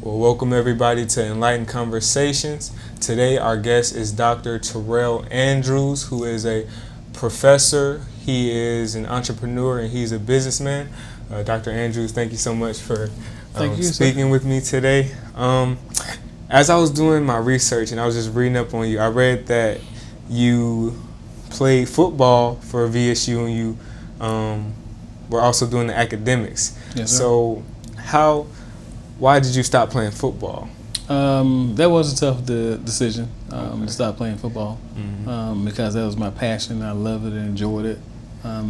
Well, welcome everybody to Enlightened Conversations. Today our guest is Dr. Terrell Andrews, who is a professor, he is an entrepreneur, and he's a businessman. Dr. Andrews, thank you so much for speaking with me today. As I was doing my research and I was just reading up on you, I read that you played football for VSU and you were also doing the academics. Yes, sir. So why did you stop playing football? That was a tough decision to stop playing football because that was my passion. I loved it and enjoyed it.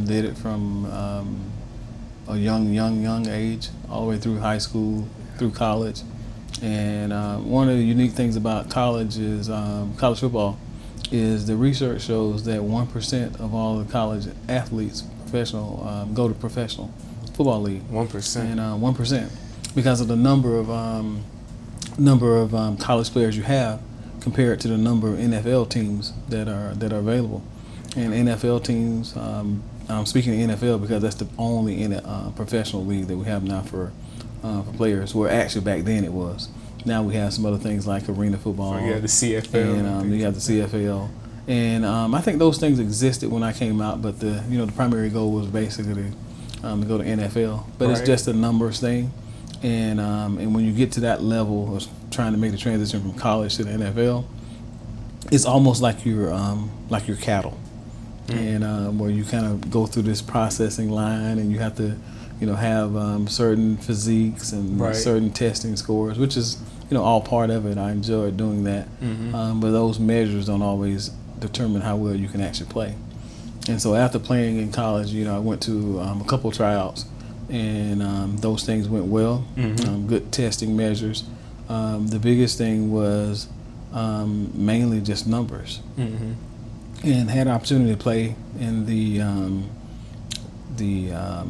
Did it from a young age all the way through high school, through college. And one of the unique things about college is college football is the research shows that 1% of all the college athletes, go to professional football league. 1%. And 1%. Because of the number of college players you have compared to the number of NFL teams that are available. And NFL teams, I'm speaking of NFL because that's the only professional league that we have now for players. Where actually back then it was. Now we have some other things like arena football. So you have the CFL. And you have the CFL. And I think those things existed when I came out, but the primary goal was basically to go to NFL. But It's just a numbers thing. And when you get to that level of trying to make the transition from college to the NFL, it's almost like you're cattle, and where you kind of go through this processing line, and you have to, have certain physiques and certain testing scores, which is all part of it. I enjoy doing that, but those measures don't always determine how well you can actually play. And so after playing in college, I went to a couple tryouts. And those things went well, good testing measures. The biggest thing was mainly just numbers. And had an opportunity to play in the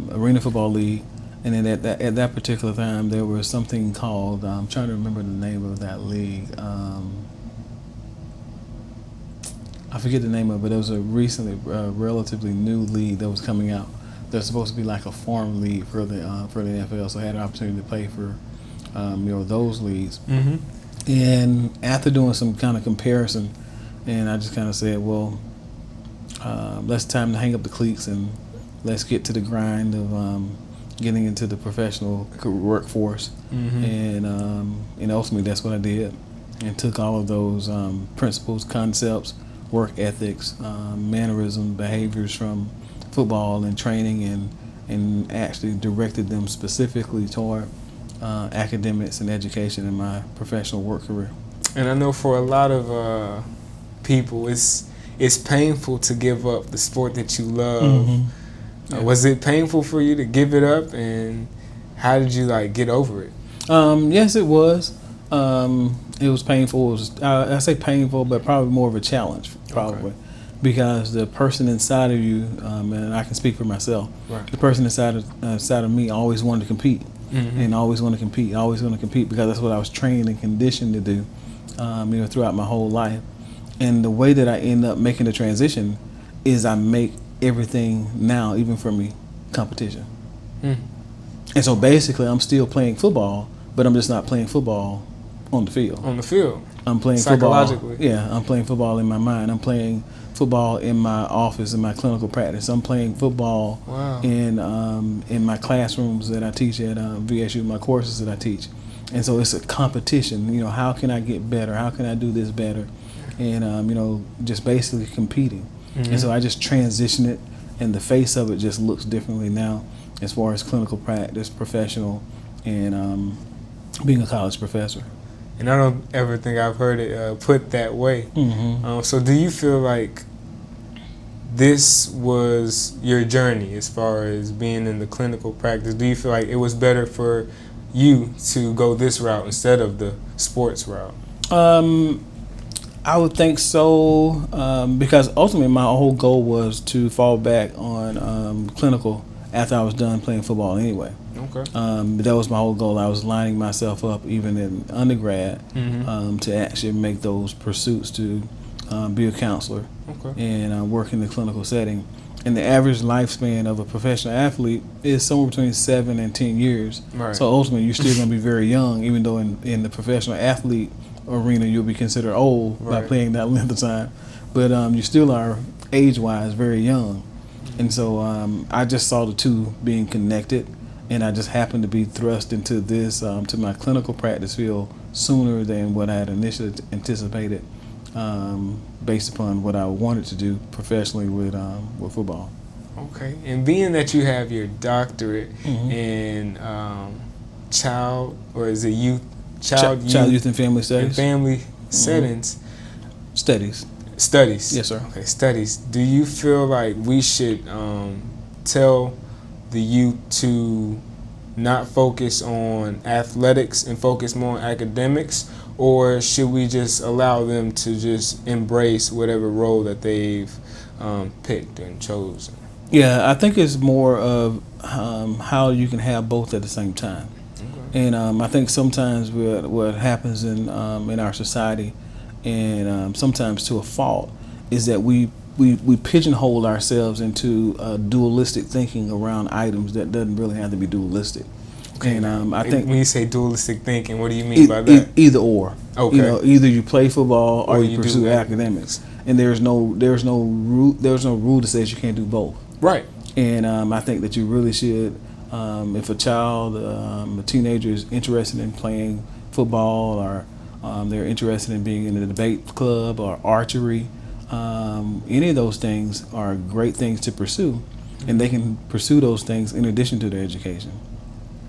Arena Football League. And then at that particular time, there was something called, I'm trying to remember the name of that league. I forget the name of it, but it was a relatively new league that was coming out. They're supposed to be like a farm league for the NFL, so I had an opportunity to play for those leagues. And after doing some kind of comparison, and I just kind of said, well, it's time to hang up the cleats and let's get to the grind of getting into the professional workforce. And ultimately that's what I did, and took all of those principles, concepts, work ethics, mannerism, behaviors from football and training, and actually directed them specifically toward academics and education in my professional work career. And I know for a lot of people, it's painful to give up the sport that you love. Yeah. Was it painful for you to give it up, and how did you get over it? Yes, it was. It was painful. It was, I say painful, but probably more of a challenge, probably. Okay. Because the person inside of you, and I can speak for myself, the person inside of me always wanted to compete, and always want to compete, because that's what I was trained and conditioned to do, throughout my whole life. And the way that I end up making the transition is I make everything now, even for me, competition. And so basically, I'm still playing football, but I'm just not playing football on the field. On the field. I'm playing psychologically. Football. Yeah, I'm playing football in my mind. I'm playing football in my office, in my clinical practice. I'm playing football in my classrooms that I teach at VSU, my courses that I teach. And so it's a competition. How can I get better? How can I do this better? And just basically competing. And so I just transition it, and the face of it just looks differently now, as far as clinical practice, professional, and being a college professor. And I don't ever think I've heard it put that way. So do you feel like this was your journey as far as being in the clinical practice? Do you feel like it was better for you to go this route instead of the sports route? I would think so, because ultimately my whole goal was to fall back on clinical after I was done playing football anyway. Okay. But that was my whole goal. I was lining myself up even in undergrad to actually make those pursuits to be a counselor and work in the clinical setting. and the average lifespan of a professional athlete is somewhere between 7 and 10 years. Right. So ultimately, you're still going to be very young, even though in the professional athlete arena, you'll be considered old by playing that length of time. But you still are, age-wise, very young. And so I just saw the two being connected, and I just happened to be thrust into this, to my clinical practice field sooner than what I had initially anticipated, based upon what I wanted to do professionally with football. Okay. And being that you have your doctorate in child, or is it youth? Child, youth, and family studies. And family settings. Studies. Studies. Yes, sir. Okay, studies. Do you feel like we should tell the youth to not focus on athletics and focus more on academics, or should we just allow them to just embrace whatever role that they've picked and chosen? Yeah, I think it's more of how you can have both at the same time. Okay. And I think sometimes what happens in our society, and sometimes to a fault, is that we pigeonhole ourselves into dualistic thinking around items that doesn't really have to be dualistic. Okay. And I think when you say dualistic thinking, what do you mean by that? Either or. Okay. You know, either you play football or you pursue academics, and there's no rule that says you can't do both. Right. And I think that you really should. If a child, a teenager, is interested in playing football, or they're interested in being in a debate club or archery, any of those things are great things to pursue, and they can pursue those things in addition to their education.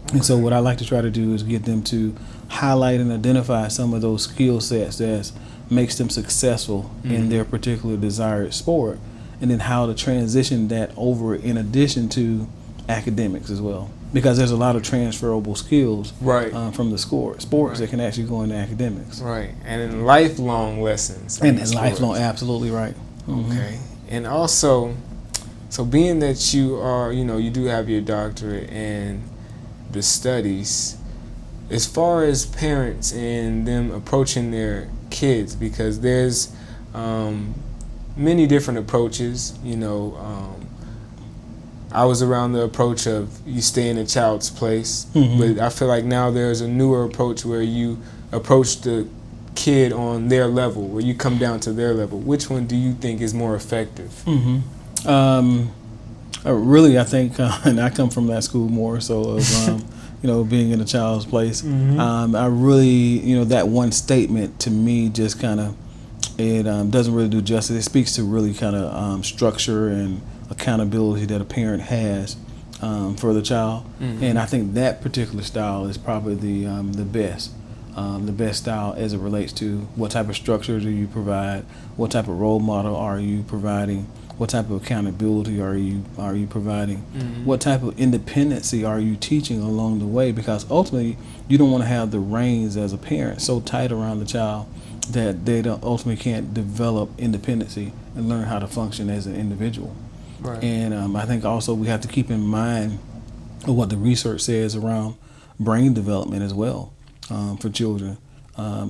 Okay. And so what I like to try to do is get them to highlight and identify some of those skill sets that makes them successful in their particular desired sport, and then how to transition that over in addition to academics as well, because there's a lot of transferable skills from the sports that can actually go into academics. Right, and in lifelong lessons. And in lifelong, absolutely right. Okay, and also, so being that you are, you do have your doctorate in the studies, as far as parents and them approaching their kids, because there's many different approaches, I was around the approach of you stay in a child's place, but I feel like now there's a newer approach where you approach the kid on their level, where you come down to their level. Which one do you think is more effective? Really, I think, and I come from that school more so of, being in a child's place. I really, that one statement to me just kind of, it doesn't really do justice. It speaks to really kind of structure and accountability that a parent has for the child, and I think that particular style is probably the best style as it relates to what type of structure do you provide, what type of role model are you providing, what type of accountability are you providing, what type of independency are you teaching along the way, because ultimately you don't want to have the reins as a parent so tight around the child that they ultimately can't develop independency and learn how to function as an individual. Right. And I think also we have to keep in mind what the research says around brain development as well for children.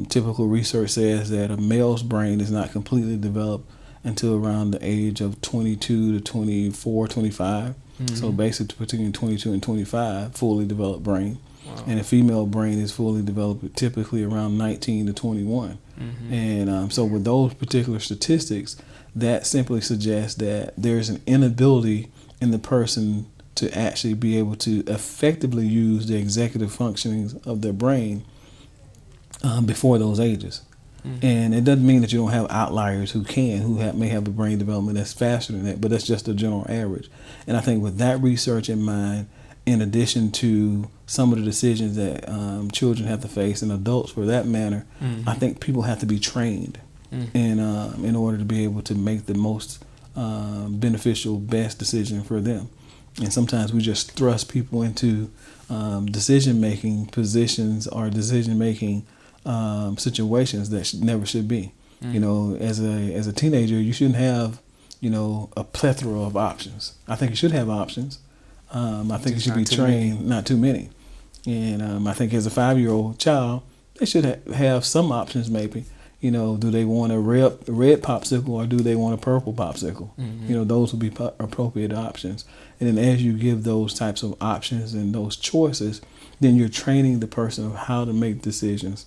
Typical research says that a male's brain is not completely developed until around the age of 22 to 24, 25. So basically between 22 and 25, fully developed brain. Wow. And a female brain is fully developed typically around 19 to 21. And so with those particular statistics, that simply suggests that there's an inability in the person to actually be able to effectively use the executive functionings of their brain before those ages. And it doesn't mean that you don't have outliers who may have a brain development that's faster than that, but that's just a general average. And I think with that research in mind, in addition to some of the decisions that children have to face, and adults for that matter, I think people have to be trained in order to be able to make the most beneficial, best decision for them. And sometimes we just thrust people into decision-making positions or decision-making situations that never should be. As a teenager, you shouldn't have, a plethora of options. I think you should have options. I think you should be trained, not too many. And I think as a 5-year-old child, they should have some options maybe. You know, do they want a red popsicle or do they want a purple popsicle? You know, those would be appropriate options. And then as you give those types of options and those choices, then you're training the person of how to make decisions.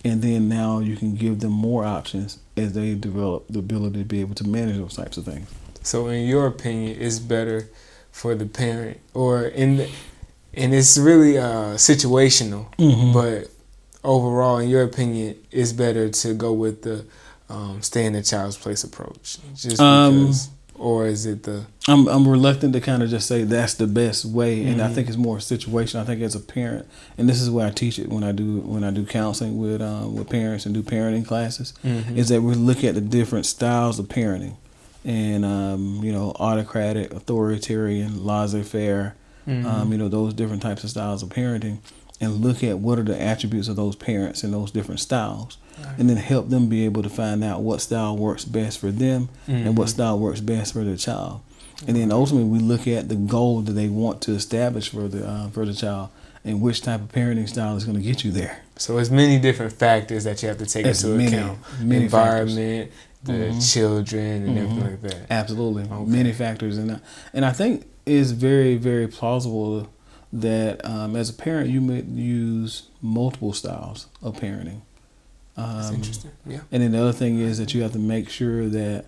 And then now you can give them more options as they develop the ability to be able to manage those types of things. So in your opinion, it's better for the parent, and it's really situational, but overall, in your opinion, it's better to go with the stay in the child's place approach, just because, or is it the? I'm reluctant to kind of just say that's the best way, and I think it's more situational. I think as a parent, and this is where I teach it when I do counseling with parents and do parenting classes, is that we look at the different styles of parenting, and you know, autocratic, authoritarian, laissez-faire, you know, those different types of styles of parenting, and look at what are the attributes of those parents in those different styles, and then help them be able to find out what style works best for them and what style works best for their child. And then ultimately we look at the goal that they want to establish for the child and which type of parenting style is going to get you there. So there's many different factors that you have to take into account. Many environment, the children, and everything like that. Absolutely. Okay. Many factors. And I think it's very, very plausible that as a parent you may use multiple styles of parenting. That's interesting. Yeah. And then the other thing is that you have to make sure that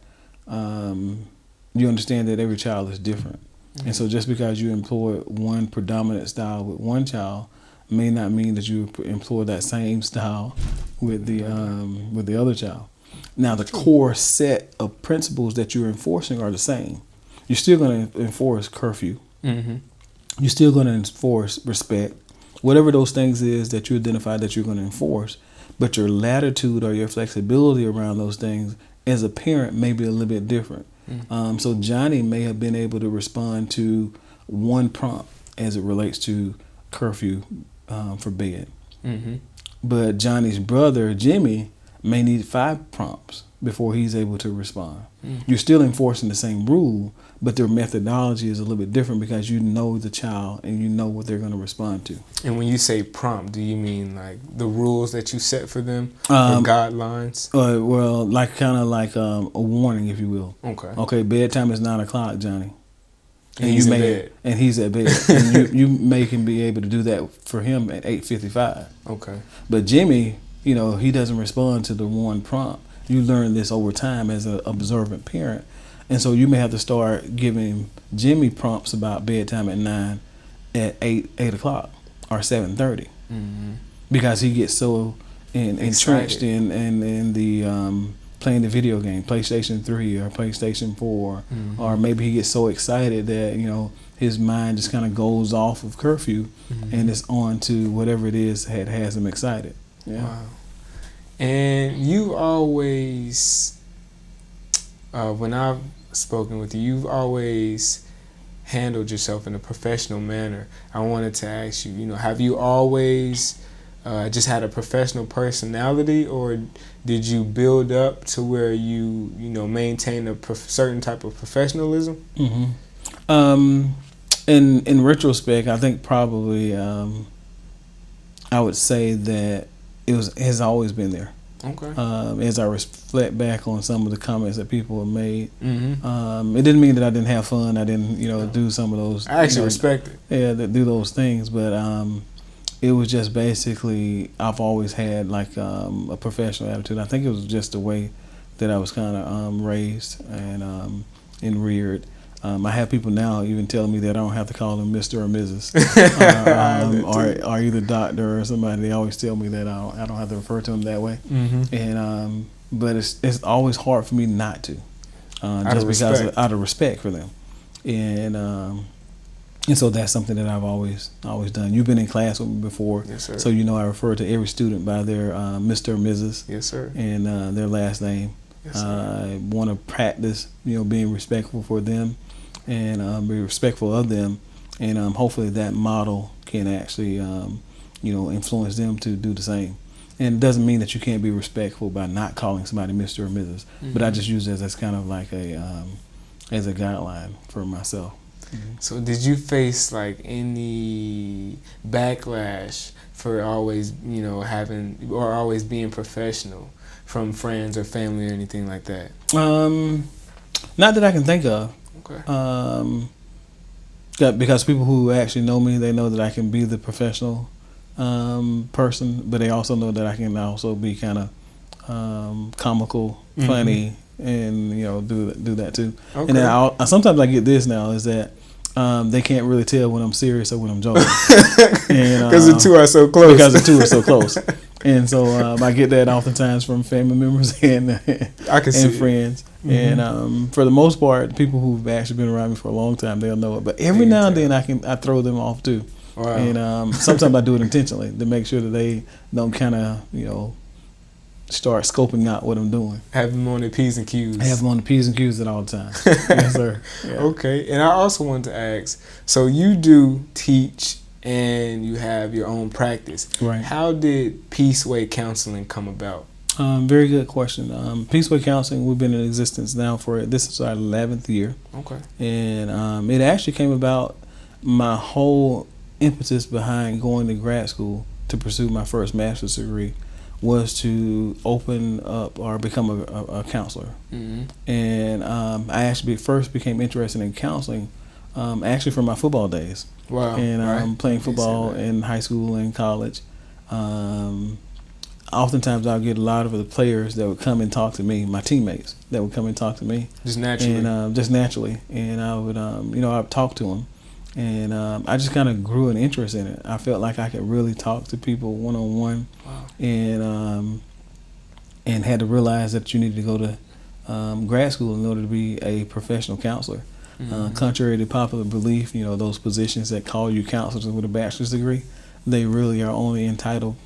you understand that every child is different. And so just because you employ one predominant style with one child may not mean that you employ that same style with the other child. Now the core set of principles that you're enforcing are the same. You're still going to enforce curfew. You're still going to enforce respect, whatever those things is that you identify that you're going to enforce, but your latitude or your flexibility around those things as a parent may be a little bit different. So Johnny may have been able to respond to one prompt as it relates to curfew for bed. But Johnny's brother, Jimmy, may need 5 prompts before he's able to respond. You're still enforcing the same rule, but their methodology is a little bit different because you know the child and you know what they're going to respond to. And when you say prompt, do you mean like the rules that you set for them or guidelines? Well, like kind of like a warning, if you will. Okay, bedtime is 9 o'clock, Johnny. And he's in bed. And he's at bed. And you may can be able to do that for him at 8:55. Okay. But Jimmy, you know, he doesn't respond to the one prompt. You learn this over time as an observant parent. And so you may have to start giving Jimmy prompts about bedtime at 9 at 8 o'clock or 7:30. Because he gets so entrenched in the playing the video game, PlayStation 3 or PlayStation 4, or maybe he gets so excited that, you know, his mind just kind of goes off of curfew and it's on to whatever it is that has him excited. Yeah. Wow. And you always, when I've spoken with you, you've always handled yourself in a professional manner. I wanted to ask you, you know, have you always just had a professional personality, or did you build up to where you know, maintain a certain type of professionalism? In retrospect, I think probably I would say that has always been there. Okay. As I reflect back on some of the comments that people have made, it didn't mean that I didn't have fun. I didn't, you know, do some of those. I actually respect it. Yeah, that do those things, but it was just basically I've always had like a professional attitude. I think it was just the way that I was kind of raised and reared. I have people now even telling me that I don't have to call them Mr. or Mrs. or either doctor or somebody. They always tell me that I don't have to refer to them that way. And but it's always hard for me not to, just because out of respect for them. And so that's something that I've always done. You've been in class with me before, yes, sir. So you know I refer to every student by their Mr. or Mrs. Yes, sir. And their last name. Yes, I want to practice, you know, being respectful for them and be respectful of them, and hopefully that model can actually, you know, influence them to do the same. And it doesn't mean that you can't be respectful by not calling somebody Mr. or Mrs. But I just use it as kind of like as a guideline for myself. So did you face like any backlash for always, you know, having or always being professional from friends or family or anything like that? Not that I can think of. Okay. Because people who actually know me, they know that I can be the professional person, but they also know that I can also be kind of comical, funny, and do that too. Okay. And then I sometimes I get this now is that they can't really tell when I'm serious or when I'm joking, because the two are so close. Because the two are so close, and so I get that oftentimes from family members and friends. And for the most part, people who've actually been around me for a long time, they'll know it. But every now and then I throw them off too. Wow. And sometimes I do it intentionally to make sure that they don't kind of start scoping out what I'm doing. Have them on the P's and Q's. I have them on the P's and Q's at all the time. Yes, sir. Yeah. Okay. And I also wanted to ask, so you do teach and you have your own practice. Right. How did Peaceway Counseling come about? Very good question. Peaceway Counseling, we've been in existence now this is our 11th year. Okay. And it actually came about, my whole impetus behind going to grad school to pursue my first master's degree was to open up or become a counselor. Mm-hmm. And I actually first became interested in counseling actually from my football days. Wow. And playing football in high school and college. Oftentimes I'll get a lot of the players that would come and talk to me, my teammates that would come and talk to me. Just naturally. And just naturally. And I would, I would talk to them. And I just kind of grew an interest in it. I felt like I could really talk to people one-on-one. Wow. And had to realize that you needed to go to grad school in order to be a professional counselor. Mm-hmm. Contrary to popular belief, those positions that call you counselors with a bachelor's degree, they really are only entitled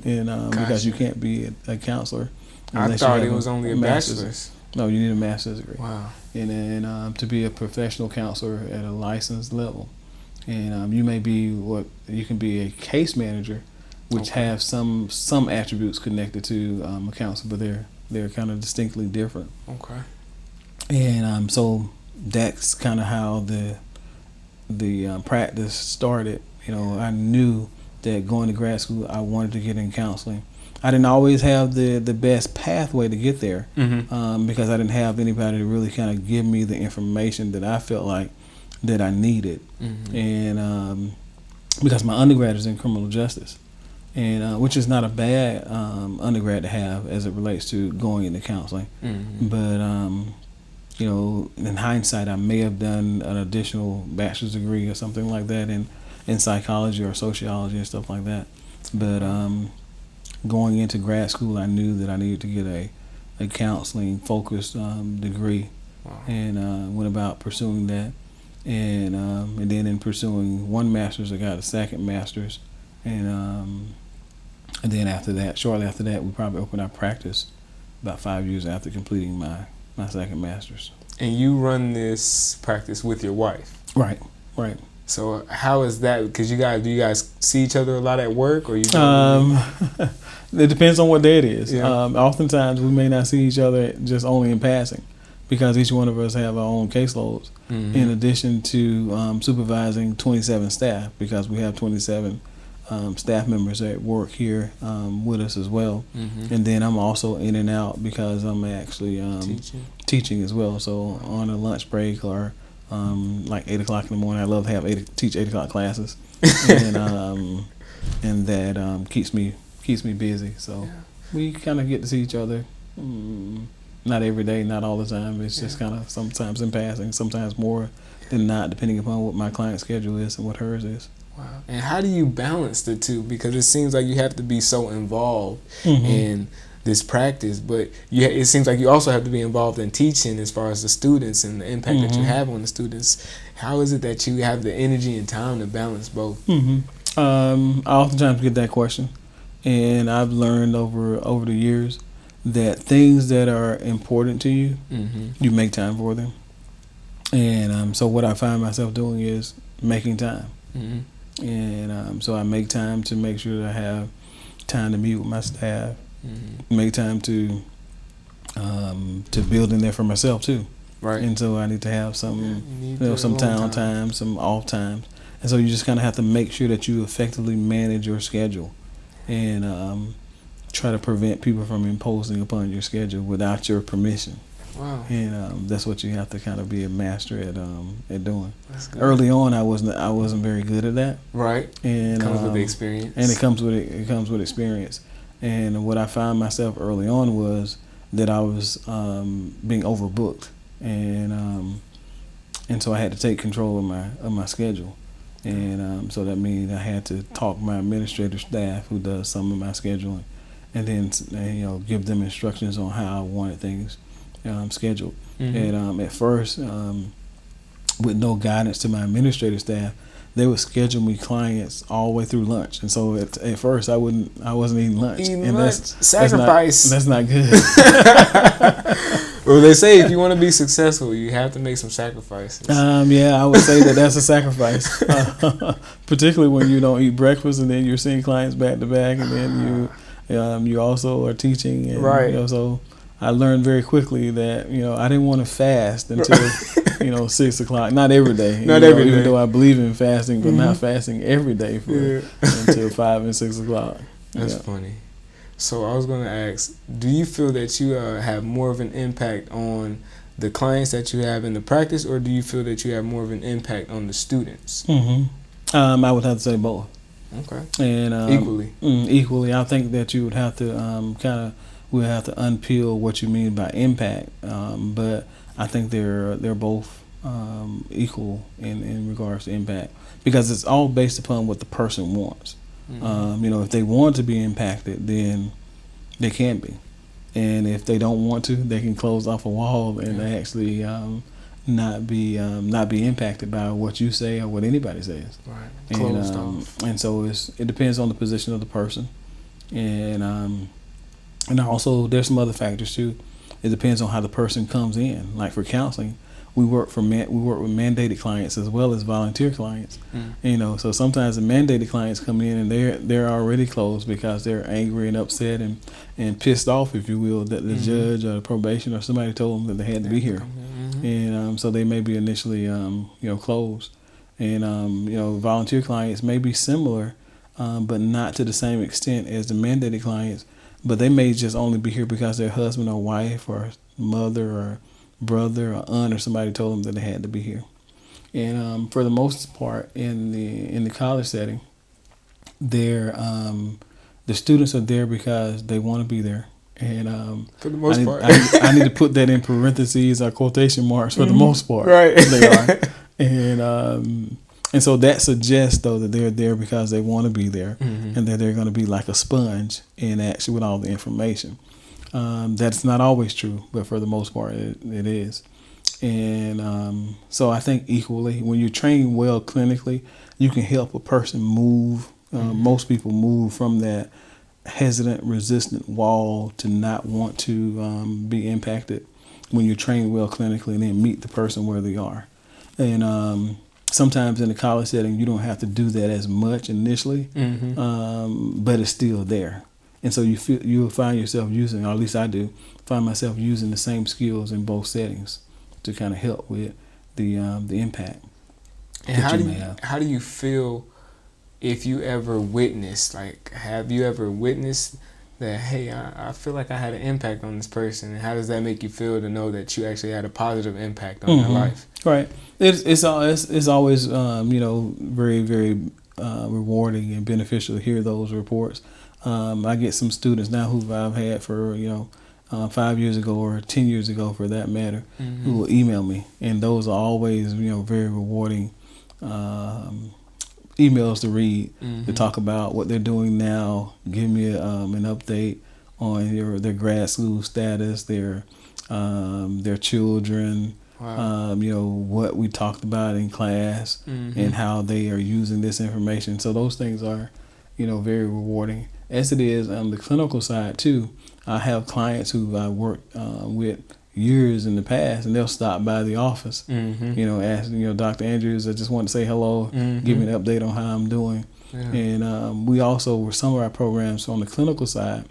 because you can't be a counselor. I thought it was only a bachelor's. No, you need a master's degree. Wow. And then to be a professional counselor at a licensed level. And you can be a case manager, which have some attributes connected to a counselor, but they're kind of distinctly different. Okay. And so that's kind of how the practice started. I knew that going to grad school, I wanted to get in counseling. I didn't always have the best pathway to get there, because I didn't have anybody to really kind of give me the information that I felt like that I needed. Mm-hmm. And because my undergrad is in criminal justice, and which is not a bad undergrad to have as it relates to going into counseling. Mm-hmm. But in hindsight, I may have done an additional bachelor's degree or something like that in psychology or sociology and stuff like that. But going into grad school, I knew that I needed to get a counseling focused degree. Wow. And went about pursuing that, and then in pursuing one master's, I got a second master's, and then shortly after that, we probably opened our practice about 5 years after completing my second master's. And you run this practice with your wife, right? So how is that? Because do you guys see each other a lot at work, or you? It depends on what day it is. Yeah. Oftentimes we may not see each other just only in passing, because each one of us have our own caseloads. Mm-hmm. In addition to supervising 27 staff, because we have 27 staff members that work here with us as well. Mm-hmm. And then I'm also in and out because I'm actually teaching as well. So on a lunch break or like 8 o'clock in the morning, I love to teach 8 o'clock classes, and that keeps me busy. So we kind of get to see each other. Not every day, not all the time. It's just kind of sometimes in passing, sometimes more than not, depending upon what my client's schedule is and what hers is. Wow. And how do you balance the two? Because it seems like you have to be so involved mm-hmm. in this practice, but it seems like you also have to be involved in teaching as far as the students and the impact mm-hmm. that you have on the students. How is it that you have the energy and time to balance both? Mm-hmm. I oftentimes get that question, and I've learned over the years that things that are important to you, mm-hmm. you make time for them. And so what I find myself doing is making time. Mm-hmm. And so I make time to make sure that I have time to meet with my staff, mm-hmm. make time to build in there for myself too. Right. And so I need to have some time, some off times. And so you just kind of have to make sure that you effectively manage your schedule. And try to prevent people from imposing upon your schedule without your permission. Wow. And that's what you have to kind of be a master at doing. Early on, I wasn't very good at that. Right. And comes with the experience. And it comes with experience. And what I found myself early on was that I was being overbooked, and so I had to take control of my schedule. And so that means I had to talk to my administrative staff, who does some of my scheduling, and then give them instructions on how I wanted things scheduled. And at first, with no guidance to my administrative staff, they would schedule me clients all the way through lunch. And so at first I wasn't eating lunch. Sacrifice. That's not good. Well, they say if you want to be successful, you have to make some sacrifices. Yeah, I would say that's a sacrifice, particularly when you don't eat breakfast and then you're seeing clients back to back, and then you also are teaching. And, right. So I learned very quickly that I didn't want to fast until 6 o'clock. Not every day. Not every day. Even though I believe in fasting, but not fasting every day until 5 and 6 o'clock. That's funny. So I was going to ask, do you feel that you have more of an impact on the clients that you have in the practice, or do you feel that you have more of an impact on the students? I would have to say both. Okay. And equally. Equally, I think that you would have to we'll have to unpeel what you mean by impact. But I think they're both equal in regards to impact, because it's all based upon what the person wants. If they want to be impacted, then they can be, and if they don't want to, they can close off a wall and actually not be impacted by what you say or what anybody says. Right. Closed off. And so it depends on the position of the person, and also there's some other factors too. It depends on how the person comes in. Like for counseling, we work with mandated clients as well as volunteer clients. So sometimes the mandated clients come in and they're already closed because they're angry and upset and pissed off, if you will, that the judge or the probation or somebody told them that they had to be here. And so they may be initially closed. And volunteer clients may be similar, but not to the same extent as the mandated clients. But they may just only be here because their husband or wife or mother or brother or aunt or somebody told them that they had to be here. And for the most part, in the college setting, the students are there because they want to be there. And for the most part, I need to put that in parentheses or quotation marks. For the most part, right? They are. And so that suggests, though, that they're there because they want to be there, and that they're going to be like a sponge in action with all the information. That's not always true, but for the most part, it is. And so I think equally, when you're trained well clinically, you can help a person move. Most people move from that hesitant, resistant wall to not want to be impacted when you're trained well clinically, and then meet the person where they are. And sometimes in the college setting, you don't have to do that as much initially, but it's still there. And so you'll find yourself using, or at least I do, find myself using the same skills in both settings to kind of help with the impact. And how do you feel if you ever witnessed, have you ever witnessed that, hey, I feel like I had an impact on this person, and how does that make you feel to know that you actually had a positive impact on their life? Right. It's always very, very rewarding and beneficial to hear those reports. I get some students now who I've had for 5 years ago or 10 years ago, for that matter, who will email me, and those are always very rewarding emails to read, to talk about what they're doing now, give me an update on their grad school status, their children. Wow. What we talked about in class, and how they are using this information. So those things are, very rewarding. As it is on the clinical side too, I have clients who I worked with years in the past, and they'll stop by the office, ask, Dr. Andrews, I just want to say hello, give me an update on how I'm doing. Yeah. And we also, with some of our programs on the clinical side,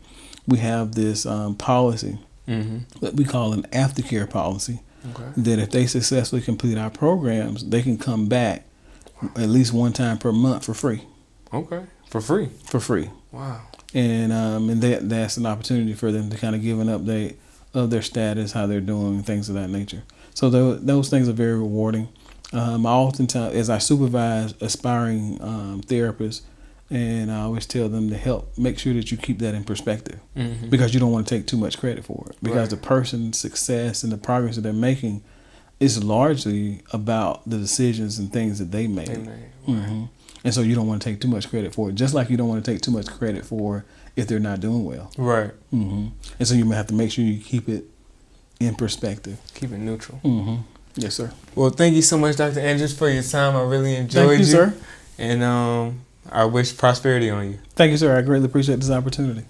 we have this policy that we call an aftercare policy. Okay. That if they successfully complete our programs, they can come back at least one time per month for free. Okay. For free? For free. Wow. And that's an opportunity for them to kind of give an update of their status, how they're doing, things of that nature. So those things are very rewarding. I oftentimes, as I supervise aspiring therapists, and I always tell them to help make sure that you keep that in perspective, because you don't want to take too much credit for it. Because the person's success and the progress that they're making is largely about the decisions and things that they made. And so you don't want to take too much credit for it, just like you don't want to take too much credit for if they're not doing well. Right. And so you have to make sure you keep it in perspective. Keep it neutral. Yes, sir. Well, thank you so much, Dr. Andrews, for your time. I really enjoyed Thank you, sir. And I wish prosperity on you. Thank you, sir. I greatly appreciate this opportunity.